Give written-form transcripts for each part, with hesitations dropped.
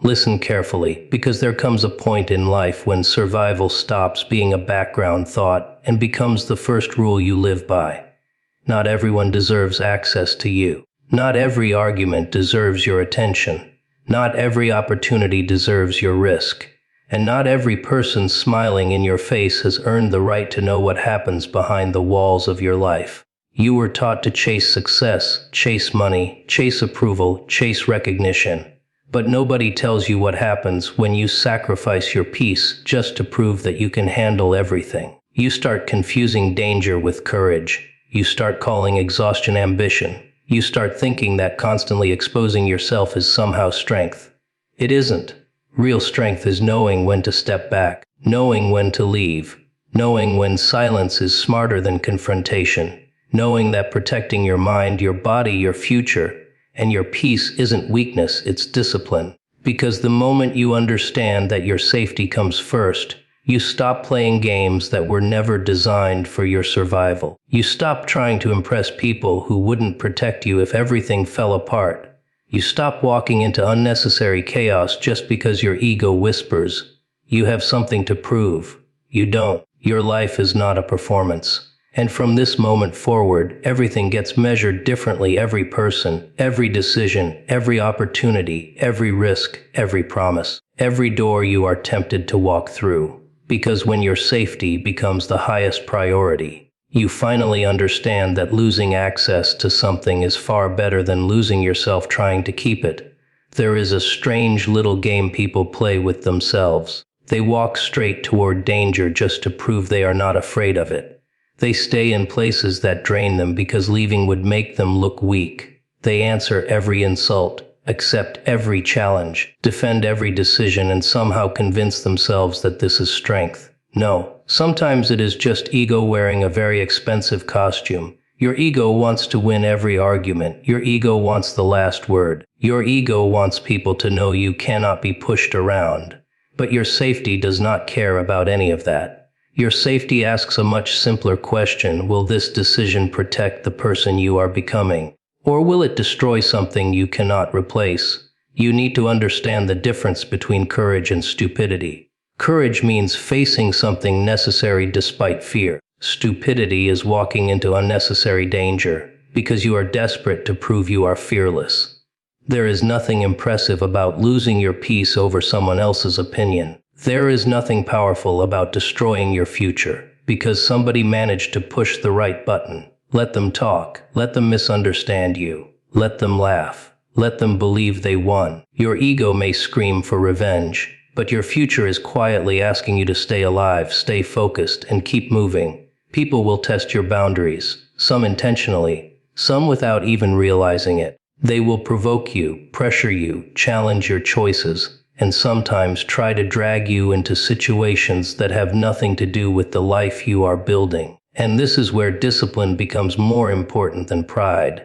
Listen carefully, because there comes a point in life when survival stops being a background thought and becomes the first rule you live by. Not everyone deserves access to you. Not every argument deserves your attention. Not every opportunity deserves your risk. And not every person smiling in your face has earned the right to know what happens behind the walls of your life. You were taught to chase success, chase money, chase approval, chase recognition. But nobody tells you what happens when you sacrifice your peace just to prove that you can handle everything. You start confusing danger with courage. You start calling exhaustion ambition. You start thinking that constantly exposing yourself is somehow strength. It isn't. Real strength is knowing when to step back, knowing when to leave, knowing when silence is smarter than confrontation, knowing that protecting your mind, your body, your future, and your peace isn't weakness, it's discipline. Because the moment you understand that your safety comes first, you stop playing games that were never designed for your survival. You stop trying to impress people who wouldn't protect you if everything fell apart. You stop walking into unnecessary chaos just because your ego whispers, "You have something to prove." You don't. Your life is not a performance. And from this moment forward, everything gets measured differently. Every person, every decision, every opportunity, every risk, every promise, every door you are tempted to walk through. Because when your safety becomes the highest priority, you finally understand that losing access to something is far better than losing yourself trying to keep it. There is a strange little game people play with themselves. They walk straight toward danger just to prove they are not afraid of it. They stay in places that drain them because leaving would make them look weak. They answer every insult, accept every challenge, defend every decision, and somehow convince themselves that this is strength. No, sometimes it is just ego wearing a very expensive costume. Your ego wants to win every argument. Your ego wants the last word. Your ego wants people to know you cannot be pushed around. But your safety does not care about any of that. Your safety asks a much simpler question: will this decision protect the person you are becoming? Or will it destroy something you cannot replace? You need to understand the difference between courage and stupidity. Courage means facing something necessary despite fear. Stupidity is walking into unnecessary danger because you are desperate to prove you are fearless. There is nothing impressive about losing your peace over someone else's opinion. There is nothing powerful about destroying your future because somebody managed to push the right button. Let them talk. Let them misunderstand you. Let them laugh. Let them believe they won. Your ego may scream for revenge, but your future is quietly asking you to stay alive, stay focused, and keep moving. People will test your boundaries, some intentionally, some without even realizing it. They will provoke you, pressure you, challenge your choices, and sometimes try to drag you into situations that have nothing to do with the life you are building. And this is where discipline becomes more important than pride.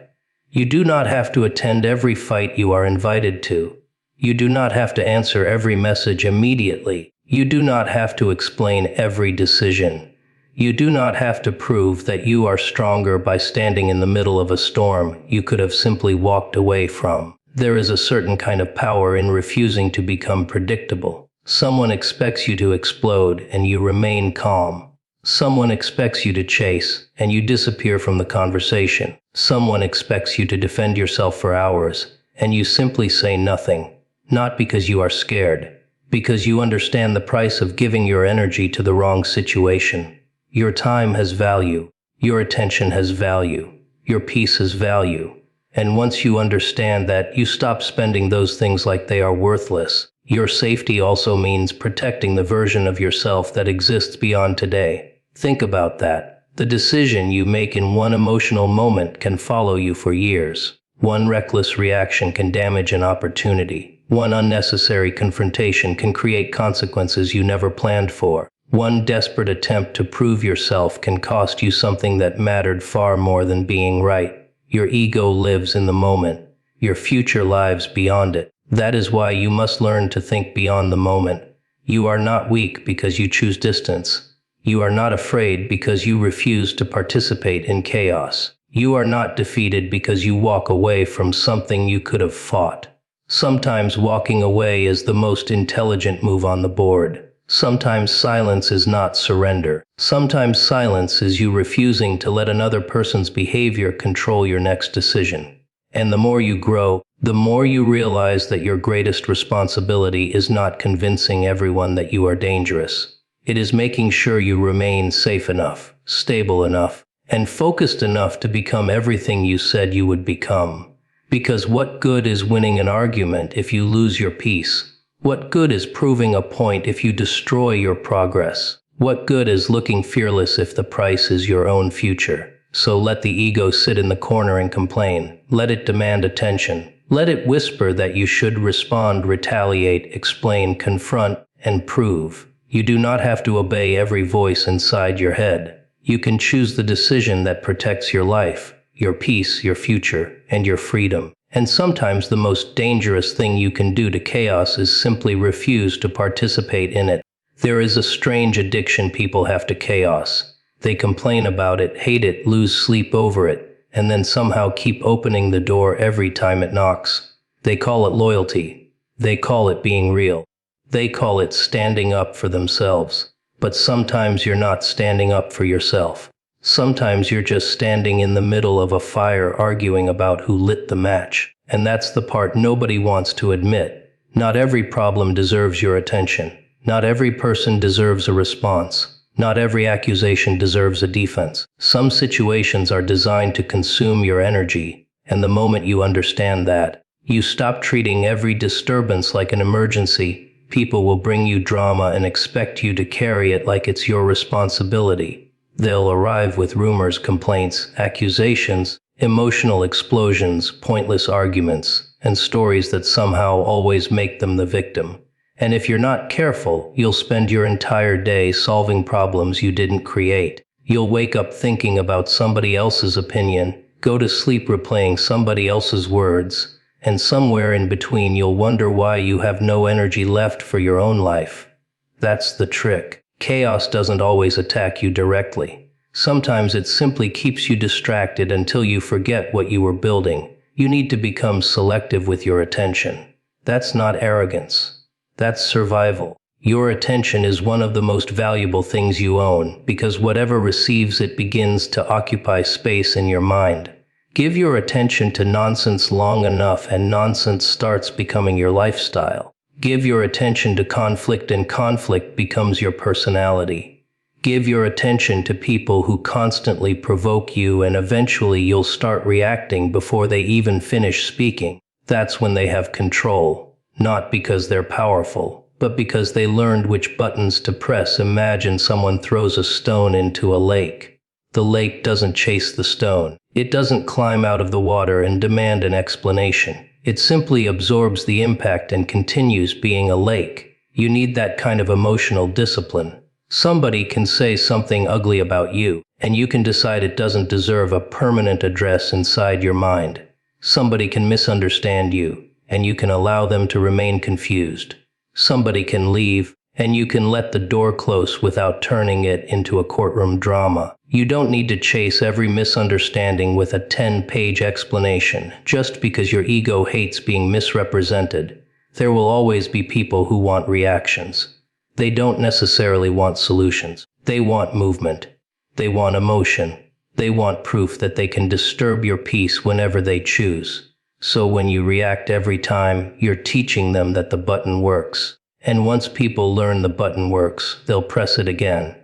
You do not have to attend every fight you are invited to. You do not have to answer every message immediately. You do not have to explain every decision. You do not have to prove that you are stronger by standing in the middle of a storm you could have simply walked away from. There is a certain kind of power in refusing to become predictable. Someone expects you to explode and you remain calm. Someone expects you to chase and you disappear from the conversation. Someone expects you to defend yourself for hours and you simply say nothing. Not because you are scared, because you understand the price of giving your energy to the wrong situation. Your time has value. Your attention has value. Your peace has value. And once you understand that, you stop spending those things like they are worthless. Your safety also means protecting the version of yourself that exists beyond today. Think about that. The decision you make in one emotional moment can follow you for years. One reckless reaction can damage an opportunity. One unnecessary confrontation can create consequences you never planned for. One desperate attempt to prove yourself can cost you something that mattered far more than being right. Your ego lives in the moment. Your future lives beyond it. That is why you must learn to think beyond the moment. You are not weak because you choose distance. You are not afraid because you refuse to participate in chaos. You are not defeated because you walk away from something you could have fought. Sometimes walking away is the most intelligent move on the board. Sometimes silence is not surrender. Sometimes silence is you refusing to let another person's behavior control your next decision. And the more you grow, the more you realize that your greatest responsibility is not convincing everyone that you are dangerous. It is making sure you remain safe enough, stable enough, and focused enough to become everything you said you would become. Because what good is winning an argument if you lose your peace? What good is proving a point if you destroy your progress? What good is looking fearless if the price is your own future? So let the ego sit in the corner and complain. Let it demand attention. Let it whisper that you should respond, retaliate, explain, confront, and prove. You do not have to obey every voice inside your head. You can choose the decision that protects your life, your peace, your future, and your freedom. And sometimes the most dangerous thing you can do to chaos is simply refuse to participate in it. There is a strange addiction people have to chaos. They complain about it, hate it, lose sleep over it, and then somehow keep opening the door every time it knocks. They call it loyalty. They call it being real. They call it standing up for themselves. But sometimes you're not standing up for yourself. Sometimes you're just standing in the middle of a fire arguing about who lit the match. And that's the part nobody wants to admit. Not every problem deserves your attention. Not every person deserves a response. Not every accusation deserves a defense. Some situations are designed to consume your energy, and the moment you understand that, you stop treating every disturbance like an emergency. People will bring you drama and expect you to carry it like it's your responsibility. They'll arrive with rumors, complaints, accusations, emotional explosions, pointless arguments, and stories that somehow always make them the victim. And if you're not careful, you'll spend your entire day solving problems you didn't create. You'll wake up thinking about somebody else's opinion, go to sleep replaying somebody else's words, and somewhere in between you'll wonder why you have no energy left for your own life. That's the trick. Chaos doesn't always attack you directly. Sometimes it simply keeps you distracted until you forget what you were building. You need to become selective with your attention. That's not arrogance. That's survival. Your attention is one of the most valuable things you own, because whatever receives it begins to occupy space in your mind. Give your attention to nonsense long enough and nonsense starts becoming your lifestyle. Give your attention to conflict and conflict becomes your personality. Give your attention to people who constantly provoke you and eventually you'll start reacting before they even finish speaking. That's when they have control, not because they're powerful, but because they learned which buttons to press. Imagine someone throws a stone into a lake. The lake doesn't chase the stone. It doesn't climb out of the water and demand an explanation. It simply absorbs the impact and continues being a lake. You need that kind of emotional discipline. Somebody can say something ugly about you, and you can decide it doesn't deserve a permanent address inside your mind. Somebody can misunderstand you, and you can allow them to remain confused. Somebody can leave, and you can let the door close without turning it into a courtroom drama. You don't need to chase every misunderstanding with a 10-page explanation just because your ego hates being misrepresented. There will always be people who want reactions. They don't necessarily want solutions. They want movement. They want emotion. They want proof that they can disturb your peace whenever they choose. So when you react every time, you're teaching them that the button works. And once people learn the button works, they'll press it again.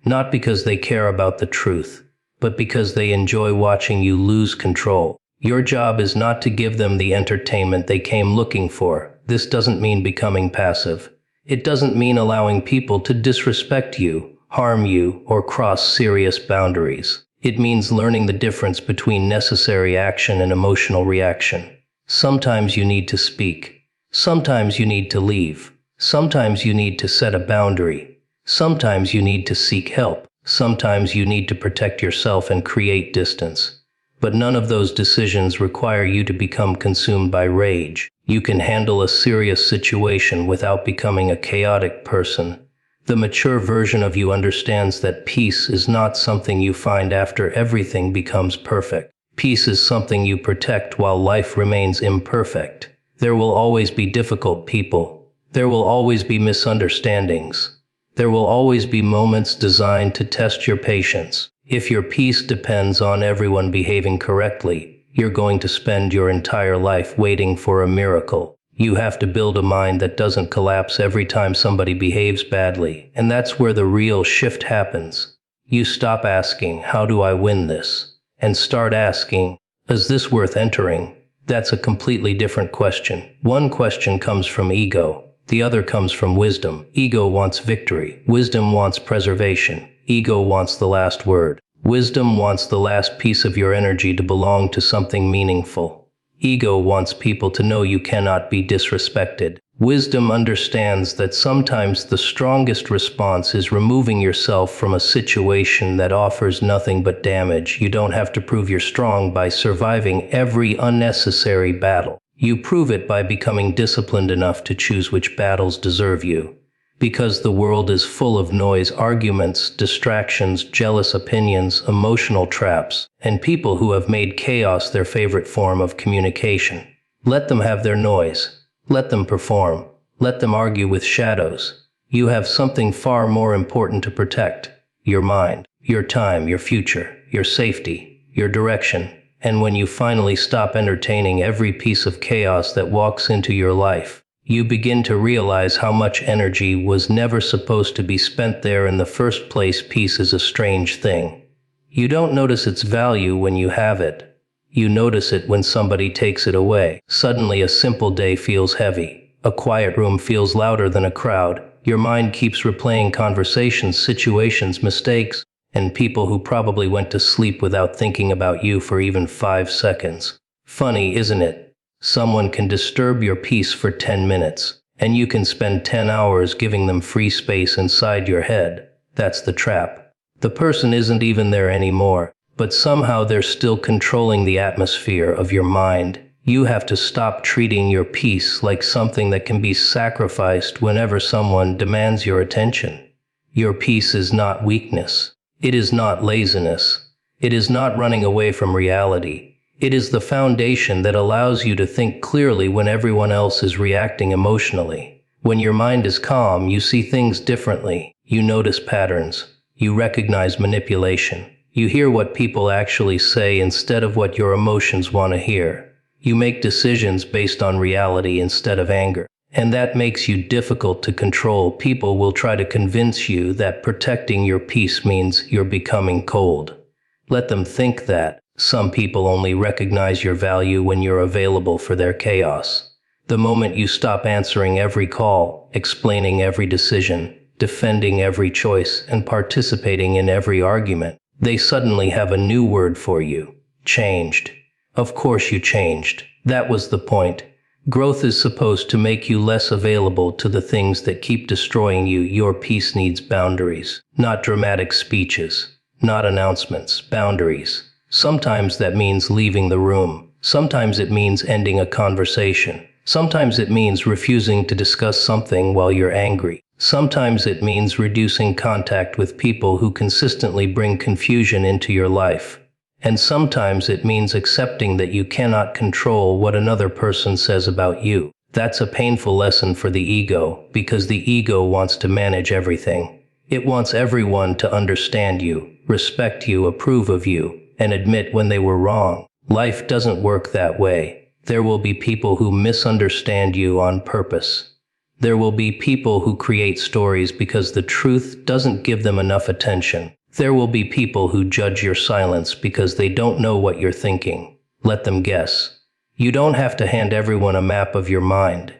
Not because they care about the truth, but because they enjoy watching you lose control. Your job is not to give them the entertainment they came looking for. This doesn't mean becoming passive. It doesn't mean allowing people to disrespect you, harm you, or cross serious boundaries. It means learning the difference between necessary action and emotional reaction. Sometimes you need to speak. Sometimes you need to leave. Sometimes you need to set a boundary. Sometimes you need to seek help. Sometimes you need to protect yourself and create distance. But none of those decisions require you to become consumed by rage. You can handle a serious situation without becoming a chaotic person. The mature version of you understands that peace is not something you find after everything becomes perfect. Peace is something you protect while life remains imperfect. There will always be difficult people. There will always be misunderstandings. There will always be moments designed to test your patience. If your peace depends on everyone behaving correctly, you're going to spend your entire life waiting for a miracle. You have to build a mind that doesn't collapse every time somebody behaves badly, and that's where the real shift happens. You stop asking, "How do I win this?" and start asking, "Is this worth entering?" That's a completely different question. One question comes from ego. The other comes from wisdom. Ego wants victory. Wisdom wants preservation. Ego wants the last word. Wisdom wants the last piece of your energy to belong to something meaningful. Ego wants people to know you cannot be disrespected. Wisdom understands that sometimes the strongest response is removing yourself from a situation that offers nothing but damage. You don't have to prove you're strong by surviving every unnecessary battle. You prove it by becoming disciplined enough to choose which battles deserve you. Because the world is full of noise, arguments, distractions, jealous opinions, emotional traps, and people who have made chaos their favorite form of communication. Let them have their noise. Let them perform. Let them argue with shadows. You have something far more important to protect. Your mind, your time, your future, your safety, your direction. And when you finally stop entertaining every piece of chaos that walks into your life, you begin to realize how much energy was never supposed to be spent there in the first place. Peace is a strange thing. You don't notice its value when you have it. You notice it when somebody takes it away. Suddenly a simple day feels heavy. A quiet room feels louder than a crowd. Your mind keeps replaying conversations, situations, mistakes, and people who probably went to sleep without thinking about you for even 5 seconds. Funny, isn't it? Someone can disturb your peace for 10 minutes, and you can spend 10 hours giving them free space inside your head. That's the trap. The person isn't even there anymore, but somehow they're still controlling the atmosphere of your mind. You have to stop treating your peace like something that can be sacrificed whenever someone demands your attention. Your peace is not weakness. It is not laziness. It is not running away from reality. It is the foundation that allows you to think clearly when everyone else is reacting emotionally. When your mind is calm, you see things differently. You notice patterns. You recognize manipulation. You hear what people actually say instead of what your emotions want to hear. You make decisions based on reality instead of anger. And that makes you difficult to control. People will try to convince you that protecting your peace means you're becoming cold. Let them think that. Some people only recognize your value when you're available for their chaos. The moment you stop answering every call, explaining every decision, defending every choice, and participating in every argument, they suddenly have a new word for you. Changed. Of course you changed. That was the point. Growth is supposed to make you less available to the things that keep destroying you. Your peace needs boundaries, not dramatic speeches, not announcements, boundaries. Sometimes that means leaving the room. Sometimes it means ending a conversation. Sometimes it means refusing to discuss something while you're angry. Sometimes it means reducing contact with people who consistently bring confusion into your life. And sometimes it means accepting that you cannot control what another person says about you. That's a painful lesson for the ego, because the ego wants to manage everything. It wants everyone to understand you, respect you, approve of you, and admit when they were wrong. Life doesn't work that way. There will be people who misunderstand you on purpose. There will be people who create stories because the truth doesn't give them enough attention. There will be people who judge your silence because they don't know what you're thinking. Let them guess. You don't have to hand everyone a map of your mind.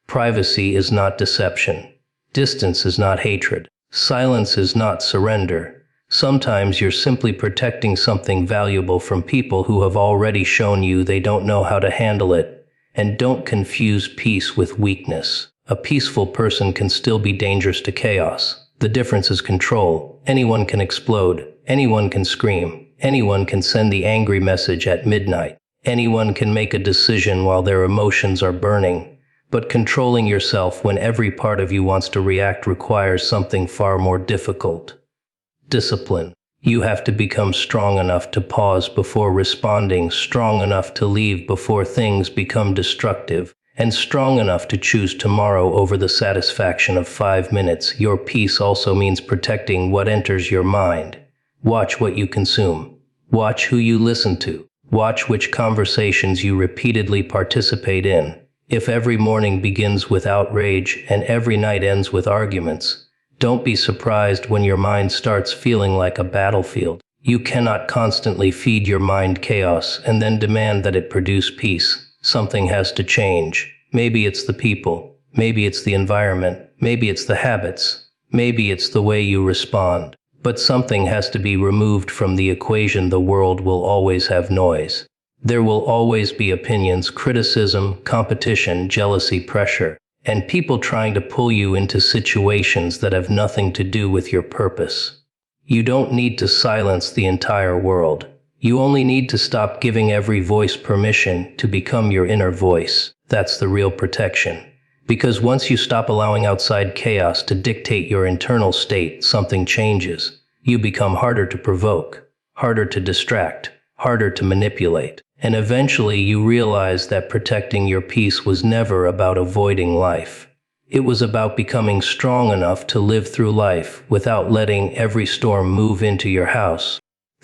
Privacy is not deception. Distance is not hatred. Silence is not surrender. Sometimes you're simply protecting something valuable from people who have already shown you they don't know how to handle it. And don't confuse peace with weakness. A peaceful person can still be dangerous to chaos. The difference is control. Anyone can explode. Anyone can scream. Anyone can send the angry message at midnight. Anyone can make a decision while their emotions are burning. But controlling yourself when every part of you wants to react requires something far more difficult. Discipline. You have to become strong enough to pause before responding, strong enough to leave before things become destructive, and strong enough to choose tomorrow over the satisfaction of 5 minutes. Your peace also means protecting what enters your mind. Watch what you consume. Watch who you listen to. Watch which conversations you repeatedly participate in. If every morning begins with outrage and every night ends with arguments, don't be surprised when your mind starts feeling like a battlefield. You cannot constantly feed your mind chaos and then demand that it produce peace. Something has to change. Maybe it's the people. Maybe it's the environment. Maybe it's the habits. Maybe it's the way you respond. But something has to be removed from the equation. The world will always have noise. There will always be opinions, criticism, competition, jealousy, pressure, and people trying to pull you into situations that have nothing to do with your purpose. You don't need to silence the entire world. You only need to stop giving every voice permission to become your inner voice. That's the real protection. Because once you stop allowing outside chaos to dictate your internal state, something changes. You become harder to provoke, harder to distract, harder to manipulate. And eventually you realize that protecting your peace was never about avoiding life. It was about becoming strong enough to live through life without letting every storm move into your house.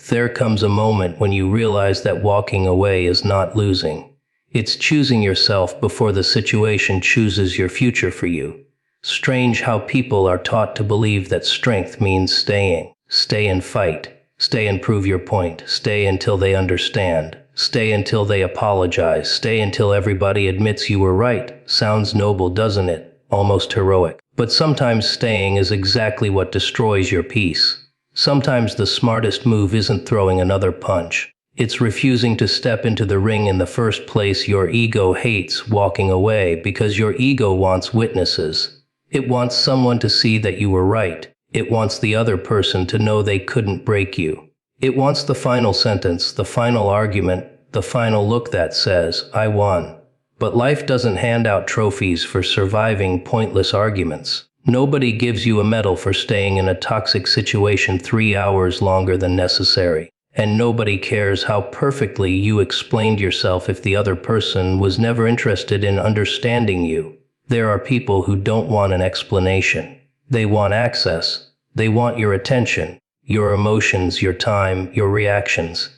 There comes a moment when you realize that walking away is not losing. It's choosing yourself before the situation chooses your future for you. Strange how people are taught to believe that strength means staying. Stay and fight. Stay and prove your point. Stay until they understand. Stay until they apologize. Stay until everybody admits you were right. Sounds noble, doesn't it? Almost heroic. But sometimes staying is exactly what destroys your peace. Sometimes the smartest move isn't throwing another punch. It's refusing to step into the ring in the first place. Your ego hates walking away because your ego wants witnesses. It wants someone to see that you were right. It wants the other person to know they couldn't break you. It wants the final sentence, the final argument, the final look that says, I won. But life doesn't hand out trophies for surviving pointless arguments. Nobody gives you a medal for staying in a toxic situation 3 hours longer than necessary. And nobody cares how perfectly you explained yourself if the other person was never interested in understanding you. There are people who don't want an explanation. They want access. They want your attention, your emotions, your time, your reactions.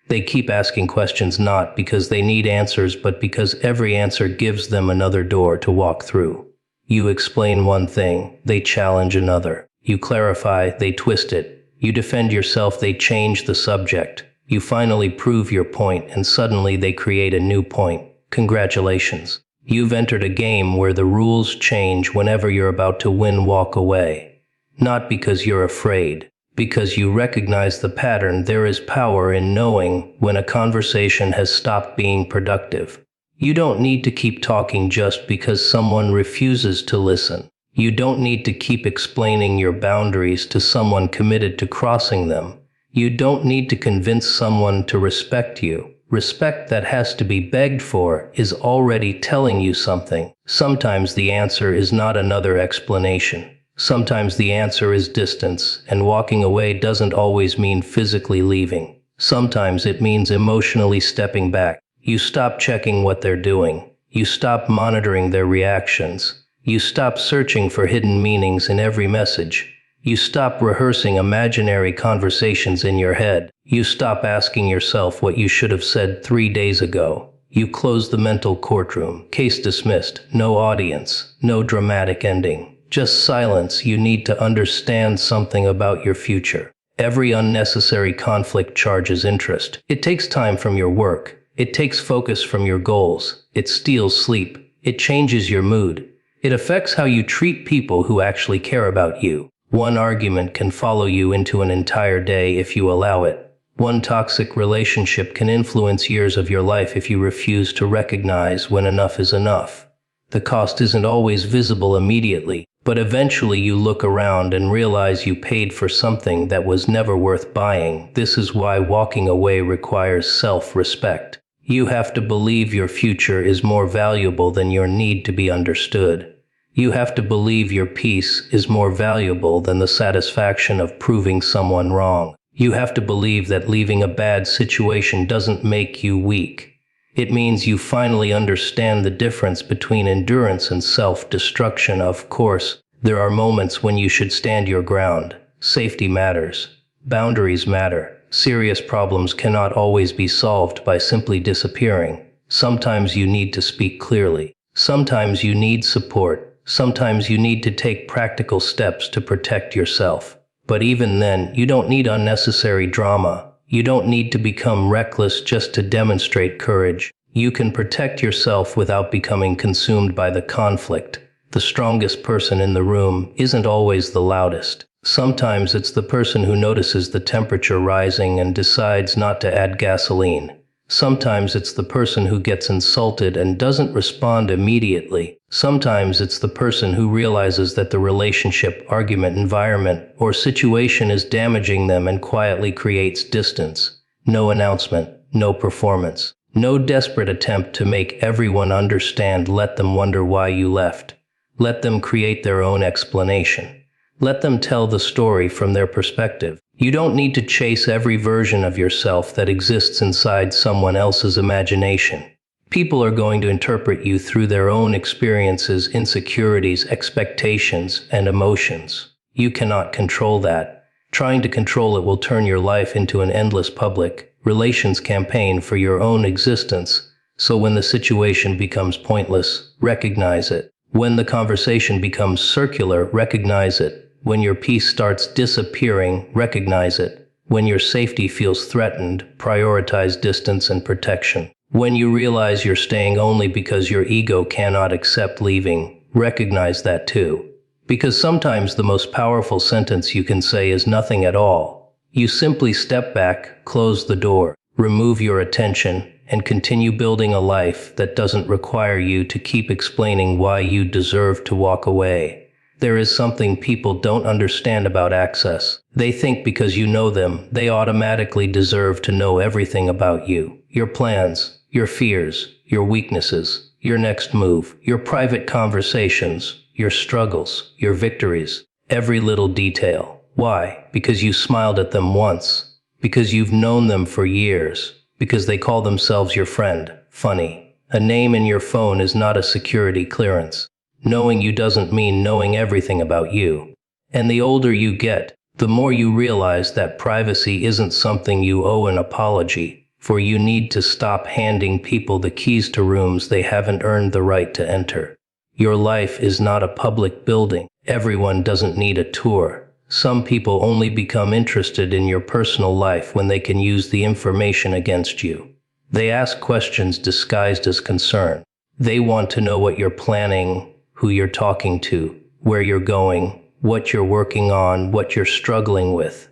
They keep asking questions not because they need answers, but because every answer gives them another door to walk through. You explain one thing, they challenge another. You clarify, they twist it. You defend yourself, they change the subject. You finally prove your point, and suddenly they create a new point. Congratulations. You've entered a game where the rules change whenever you're about to win. Walk away. Not because you're afraid, because you recognize the pattern. There is power in knowing when a conversation has stopped being productive. You don't need to keep talking just because someone refuses to listen. You don't need to keep explaining your boundaries to someone committed to crossing them. You don't need to convince someone to respect you. Respect that has to be begged for is already telling you something. Sometimes the answer is not another explanation. Sometimes the answer is distance, and walking away doesn't always mean physically leaving. Sometimes it means emotionally stepping back. You stop checking what they're doing. You stop monitoring their reactions. You stop searching for hidden meanings in every message. You stop rehearsing imaginary conversations in your head. You stop asking yourself what you should have said 3 days ago. You close the mental courtroom. Case dismissed. No audience. No dramatic ending. Just silence. You need to understand something about your future. Every unnecessary conflict charges interest. It takes time from your work. It takes focus from your goals. It steals sleep. It changes your mood. It affects how you treat people who actually care about you. One argument can follow you into an entire day if you allow it. One toxic relationship can influence years of your life if you refuse to recognize when enough is enough. The cost isn't always visible immediately, but eventually you look around and realize you paid for something that was never worth buying. This is why walking away requires self-respect. You have to believe your future is more valuable than your need to be understood. You have to believe your peace is more valuable than the satisfaction of proving someone wrong. You have to believe that leaving a bad situation doesn't make you weak. It means you finally understand the difference between endurance and self-destruction. Of course, there are moments when you should stand your ground. Safety matters. Boundaries matter. Serious problems cannot always be solved by simply disappearing. Sometimes you need to speak clearly. Sometimes you need support. Sometimes you need to take practical steps to protect yourself. But even then, you don't need unnecessary drama. You don't need to become reckless just to demonstrate courage. You can protect yourself without becoming consumed by the conflict. The strongest person in the room isn't always the loudest. Sometimes it's the person who notices the temperature rising and decides not to add gasoline. Sometimes it's the person who gets insulted and doesn't respond immediately. Sometimes it's the person who realizes that the relationship, argument, environment, or situation is damaging them and quietly creates distance. No announcement, no performance, no desperate attempt to make everyone understand. Let them wonder why you left. Let them create their own explanation. Let them tell the story from their perspective. You don't need to chase every version of yourself that exists inside someone else's imagination. People are going to interpret you through their own experiences, insecurities, expectations, and emotions. You cannot control that. Trying to control it will turn your life into an endless public relations campaign for your own existence. So when the situation becomes pointless, recognize it. When the conversation becomes circular, recognize it. When your peace starts disappearing, recognize it. When your safety feels threatened, prioritize distance and protection. When you realize you're staying only because your ego cannot accept leaving, recognize that too. Because sometimes the most powerful sentence you can say is nothing at all. You simply step back, close the door, remove your attention, and continue building a life that doesn't require you to keep explaining why you deserve to walk away. There is something people don't understand about access. They think because you know them, they automatically deserve to know everything about you. Your plans, your fears, your weaknesses, your next move, your private conversations, your struggles, your victories, every little detail. Why? Because you smiled at them once. Because you've known them for years. Because they call themselves your friend. Funny. A name in your phone is not a security clearance. Knowing you doesn't mean knowing everything about you. And the older you get, the more you realize that privacy isn't something you owe an apology for. You need to stop handing people the keys to rooms they haven't earned the right to enter. Your life is not a public building. Everyone doesn't need a tour. Some people only become interested in your personal life when they can use the information against you. They ask questions disguised as concern. They want to know what you're planning, who you're talking to, where you're going, what you're working on, what you're struggling with.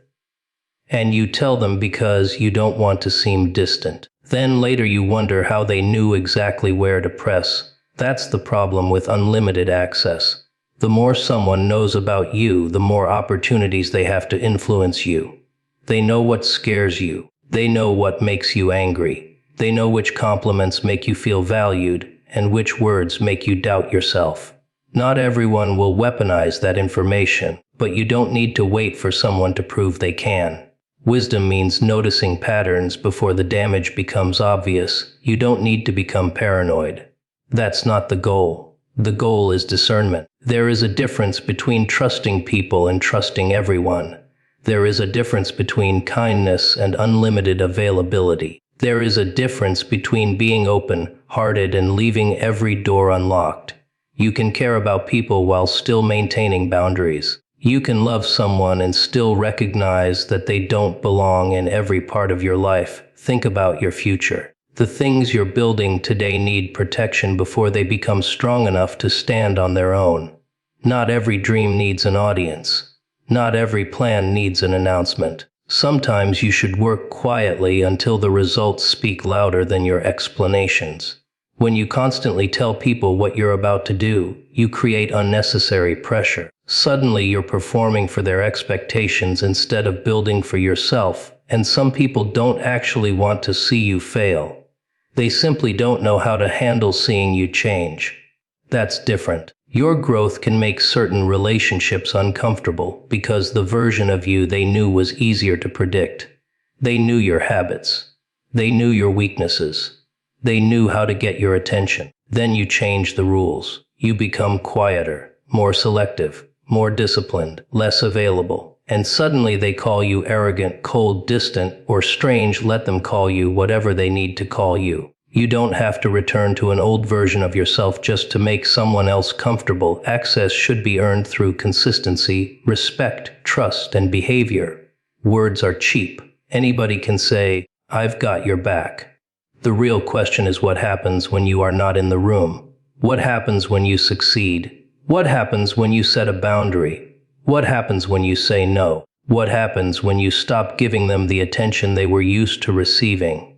And you tell them because you don't want to seem distant. Then later you wonder how they knew exactly where to press. That's the problem with unlimited access. The more someone knows about you, the more opportunities they have to influence you. They know what scares you. They know what makes you angry. They know which compliments make you feel valued and which words make you doubt yourself. Not everyone will weaponize that information, but you don't need to wait for someone to prove they can. Wisdom means noticing patterns before the damage becomes obvious. You don't need to become paranoid. That's not the goal. The goal is discernment. There is a difference between trusting people and trusting everyone. There is a difference between kindness and unlimited availability. There is a difference between being open-hearted and leaving every door unlocked. You can care about people while still maintaining boundaries. You can love someone and still recognize that they don't belong in every part of your life. Think about your future. The things you're building today need protection before they become strong enough to stand on their own. Not every dream needs an audience. Not every plan needs an announcement. Sometimes you should work quietly until the results speak louder than your explanations. When you constantly tell people what you're about to do, you create unnecessary pressure. Suddenly you're performing for their expectations instead of building for yourself, and some people don't actually want to see you fail. They simply don't know how to handle seeing you change. That's different. Your growth can make certain relationships uncomfortable because the version of you they knew was easier to predict. They knew your habits. They knew your weaknesses. They knew how to get your attention. Then you change the rules. You become quieter, more selective, more disciplined, less available. And suddenly they call you arrogant, cold, distant, or strange. Let them call you whatever they need to call you. You don't have to return to an old version of yourself just to make someone else comfortable. Access should be earned through consistency, respect, trust, and behavior. Words are cheap. Anybody can say, "I've got your back." The real question is what happens when you are not in the room. What happens when you succeed? What happens when you set a boundary? What happens when you say no? What happens when you stop giving them the attention they were used to receiving?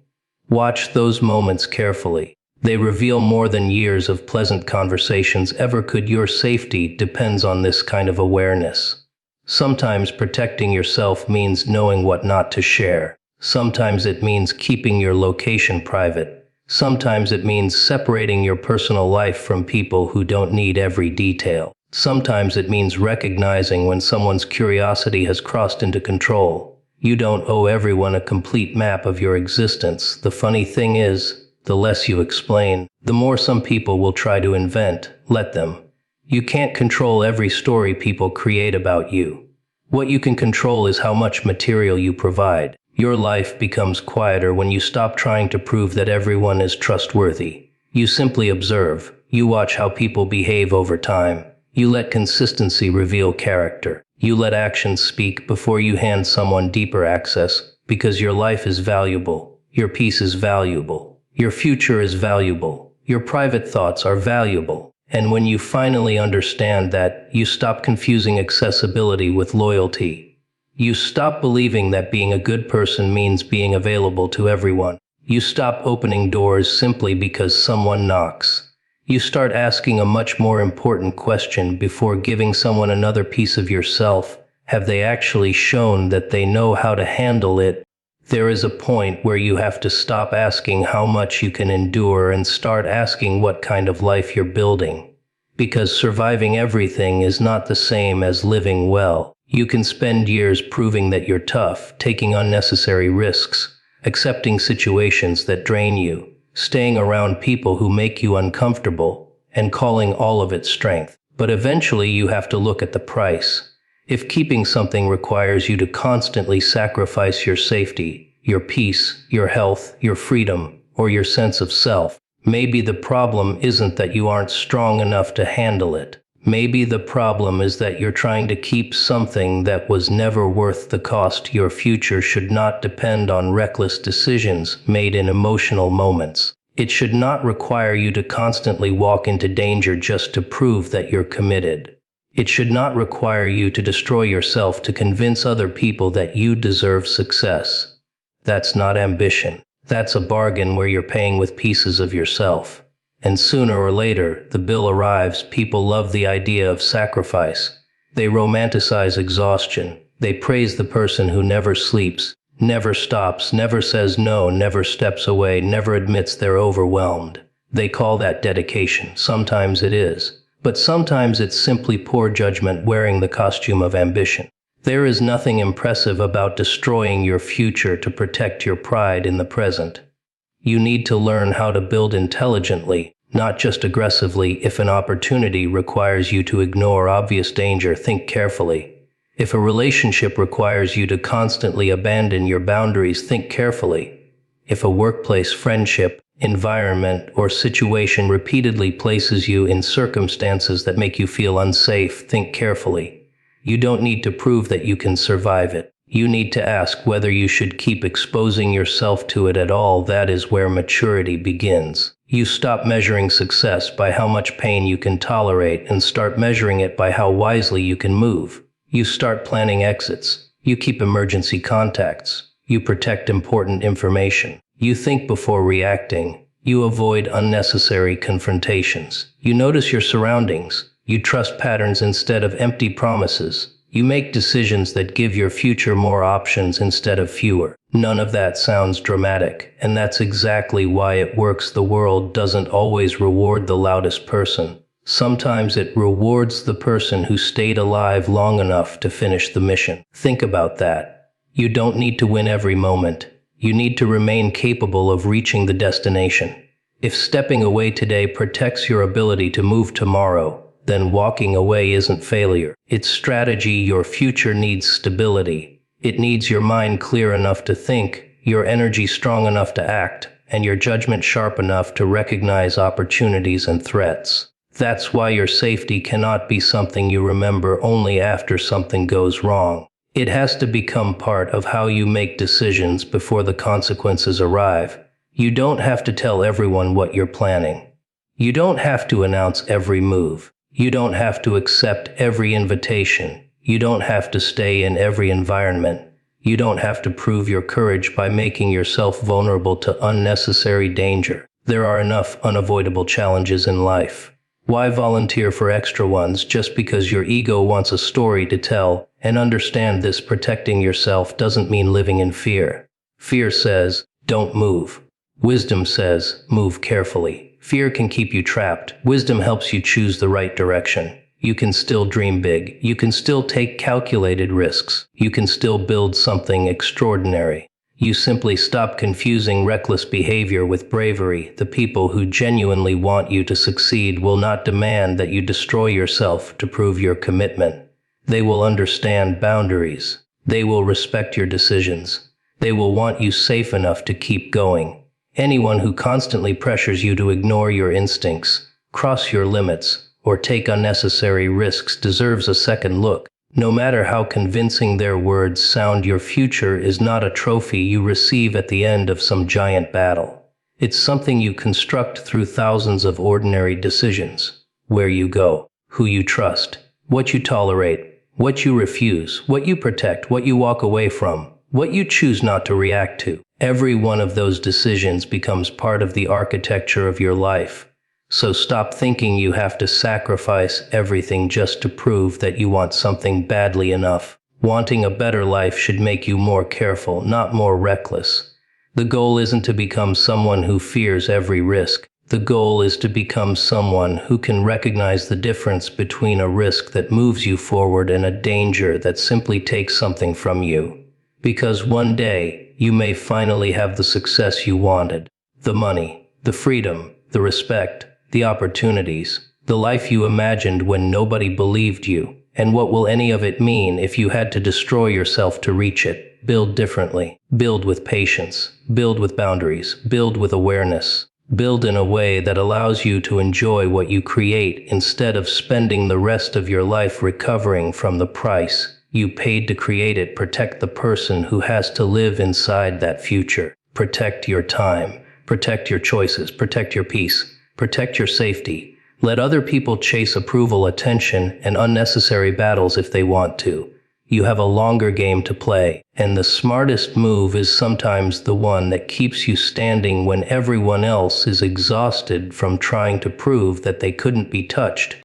Watch those moments carefully. They reveal more than years of pleasant conversations ever could. Your safety depends on this kind of awareness. Sometimes protecting yourself means knowing what not to share. Sometimes it means keeping your location private. Sometimes it means separating your personal life from people who don't need every detail. Sometimes it means recognizing when someone's curiosity has crossed into control. You don't owe everyone a complete map of your existence. The funny thing is, the less you explain, the more some people will try to invent. Let them. You can't control every story people create about you. What you can control is how much material you provide. Your life becomes quieter when you stop trying to prove that everyone is trustworthy. You simply observe. You watch how people behave over time. You let consistency reveal character. You let actions speak before you hand someone deeper access, because your life is valuable. Your peace is valuable. Your future is valuable. Your private thoughts are valuable. And when you finally understand that, you stop confusing accessibility with loyalty. You stop believing that being a good person means being available to everyone. You stop opening doors simply because someone knocks. You start asking a much more important question before giving someone another piece of yourself. Have they actually shown that they know how to handle it? There is a point where you have to stop asking how much you can endure and start asking what kind of life you're building. Because surviving everything is not the same as living well. You can spend years proving that you're tough, taking unnecessary risks, accepting situations that drain you, staying around people who make you uncomfortable, and calling all of it strength. But eventually you have to look at the price. If keeping something requires you to constantly sacrifice your safety, your peace, your health, your freedom, or your sense of self, maybe the problem isn't that you aren't strong enough to handle it. Maybe the problem is that you're trying to keep something that was never worth the cost. Your future should not depend on reckless decisions made in emotional moments. It should not require you to constantly walk into danger just to prove that you're committed. It should not require you to destroy yourself to convince other people that you deserve success. That's not ambition. That's a bargain where you're paying with pieces of yourself. And sooner or later, the bill arrives. People love the idea of sacrifice. They romanticize exhaustion. They praise the person who never sleeps, never stops, never says no, never steps away, never admits they're overwhelmed. They call that dedication. Sometimes it is. But sometimes it's simply poor judgment wearing the costume of ambition. There is nothing impressive about destroying your future to protect your pride in the present. You need to learn how to build intelligently, not just aggressively. If an opportunity requires you to ignore obvious danger, think carefully. If a relationship requires you to constantly abandon your boundaries, think carefully. If a workplace, friendship, environment, or situation repeatedly places you in circumstances that make you feel unsafe, think carefully. You don't need to prove that you can survive it. You need to ask whether you should keep exposing yourself to it at all. That is where maturity begins. You stop measuring success by how much pain you can tolerate and start measuring it by how wisely you can move. You start planning exits. You keep emergency contacts. You protect important information. You think before reacting. You avoid unnecessary confrontations. You notice your surroundings. You trust patterns instead of empty promises. You make decisions that give your future more options instead of fewer. None of that sounds dramatic, and that's exactly why it works. The world doesn't always reward the loudest person. Sometimes it rewards the person who stayed alive long enough to finish the mission. Think about that. You don't need to win every moment. You need to remain capable of reaching the destination. If stepping away today protects your ability to move tomorrow, then walking away isn't failure. It's strategy. Your future needs stability. It needs your mind clear enough to think, your energy strong enough to act, and your judgment sharp enough to recognize opportunities and threats. That's why your safety cannot be something you remember only after something goes wrong. It has to become part of how you make decisions before the consequences arrive. You don't have to tell everyone what you're planning. You don't have to announce every move. You don't have to accept every invitation. You don't have to stay in every environment. You don't have to prove your courage by making yourself vulnerable to unnecessary danger. There are enough unavoidable challenges in life. Why volunteer for extra ones just because your ego wants a story to tell? And understand this: protecting yourself doesn't mean living in fear. Fear says, don't move. Wisdom says, move carefully. Fear can keep you trapped. Wisdom helps you choose the right direction. You can still dream big. You can still take calculated risks. You can still build something extraordinary. You simply stop confusing reckless behavior with bravery. The people who genuinely want you to succeed will not demand that you destroy yourself to prove your commitment. They will understand boundaries. They will respect your decisions. They will want you safe enough to keep going. Anyone who constantly pressures you to ignore your instincts, cross your limits, or take unnecessary risks deserves a second look. No matter how convincing their words sound, your future is not a trophy you receive at the end of some giant battle. It's something you construct through thousands of ordinary decisions. Where you go, who you trust, what you tolerate, what you refuse, what you protect, what you walk away from, what you choose not to react to. Every one of those decisions becomes part of the architecture of your life. So stop thinking you have to sacrifice everything just to prove that you want something badly enough. Wanting a better life should make you more careful, not more reckless. The goal isn't to become someone who fears every risk. The goal is to become someone who can recognize the difference between a risk that moves you forward and a danger that simply takes something from you. Because one day, you may finally have the success you wanted, the money, the freedom, the respect, the opportunities, the life you imagined when nobody believed you. And what will any of it mean if you had to destroy yourself to reach it? Build differently. Build with patience. Build with boundaries. Build with awareness. Build in a way that allows you to enjoy what you create instead of spending the rest of your life recovering from the price you paid to create it. Protect the person who has to live inside that future. Protect your time. Protect your choices. Protect your peace. Protect your safety. Let other people chase approval, attention, and unnecessary battles if they want to. You have a longer game to play, and the smartest move is sometimes the one that keeps you standing when everyone else is exhausted from trying to prove that they couldn't be touched.